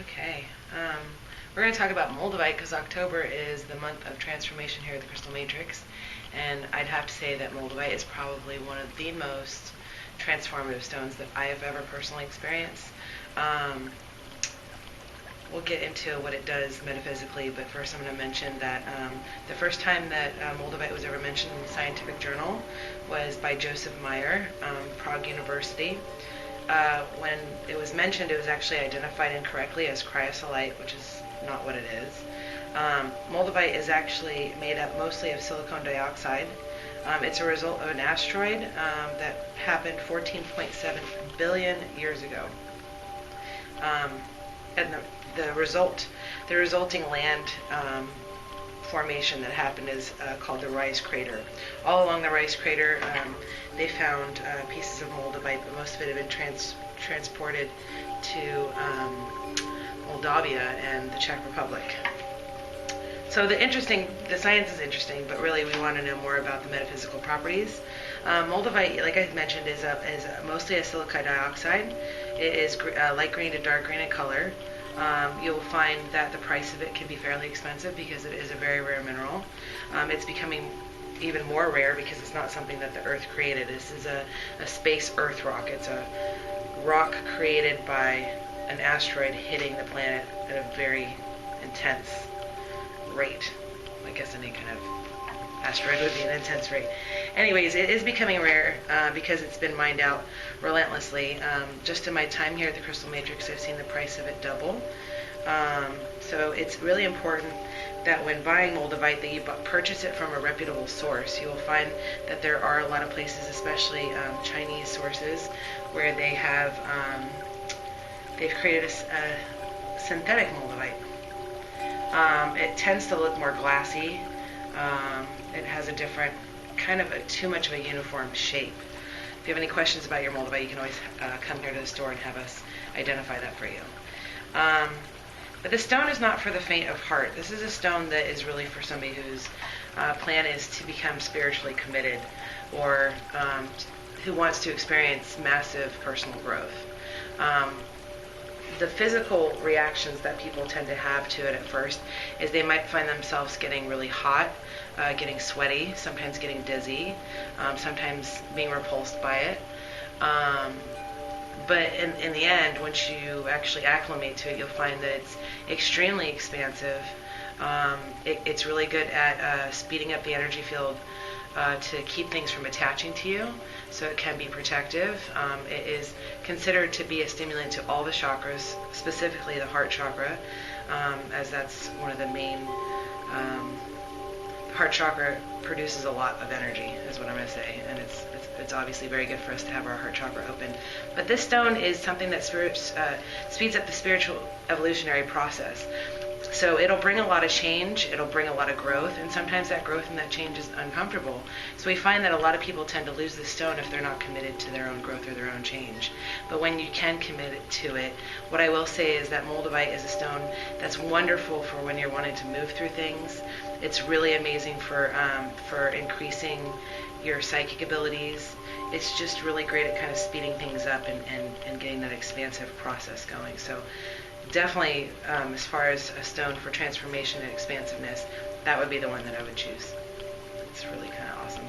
Okay. We're going to talk about Moldavite because October is the month of transformation here at the Crystal Matrix. And I'd have to say that Moldavite is probably one of the most transformative stones that I have ever personally experienced. We'll get into what it does metaphysically, but first I'm going to mention that the first time that Moldavite was ever mentioned in the scientific journal was by Joseph Meyer, Prague University. When it was mentioned, it was actually identified incorrectly as chrysolite, which is not what it is. Moldavite is actually made up mostly of silicon dioxide. It's a result of an asteroid that happened 14.7 billion years ago. And the resulting land formation that happened is called the Rice Crater. All along the Rice Crater, they found pieces of Moldavite, but most of it had been transported to Moldavia and the Czech Republic. So the science is interesting, but really we want to know more about the metaphysical properties. Moldavite, like I mentioned, is mostly a silicon dioxide. It is light green to dark green in color. You'll find that the price of it can be fairly expensive because it is a very rare mineral. It's becoming even more rare because it's not something that the Earth created. This is a space Earth rock. It's a rock created by an asteroid hitting the planet at a very intense rate. I guess any kind of asteroid would be an intense rate. Anyways, it is becoming rare because it's been mined out relentlessly. Just in my time here at the Crystal Matrix, I've seen the price of it double. So it's really important that when buying Moldavite that you purchase it from a reputable source. You will find that there are a lot of places, especially Chinese sources, where they have they've created a synthetic Moldavite. It tends to look more glassy. It has a different, too much of a uniform shape. If you have any questions about your Moldavite, you can always come here to the store and have us identify that for you. But the stone is not for the faint of heart. This is a stone that is really for somebody whose plan is to become spiritually committed, or who wants to experience massive personal growth. The physical reactions that people tend to have to it at first is they might find themselves getting really hot, getting sweaty, sometimes getting dizzy, sometimes being repulsed by it. But in the end, once you actually acclimate to it, you'll find that it's extremely expansive. It's really good at speeding up the energy field to keep things from attaching to you, so it can be protective. It is considered to be a stimulant to all the chakras, specifically the heart chakra, as that's one of the main. The heart chakra produces a lot of energy, is what I'm going to say, and it's obviously very good for us to have our heart chakra open. But this stone is something that speeds up the spiritual evolutionary process. So it'll bring a lot of change, it'll bring a lot of growth, and sometimes that growth and that change is uncomfortable. So we find that a lot of people tend to lose the stone if they're not committed to their own growth or their own change. But when you can commit to it, what I will say is that Moldavite is a stone that's wonderful for when you're wanting to move through things. It's really amazing for increasing your psychic abilities. It's just really great at kind of speeding things up and getting that expansive process going. So definitely, as far as a stone for transformation and expansiveness, that would be the one that I would choose. It's really kind of awesome.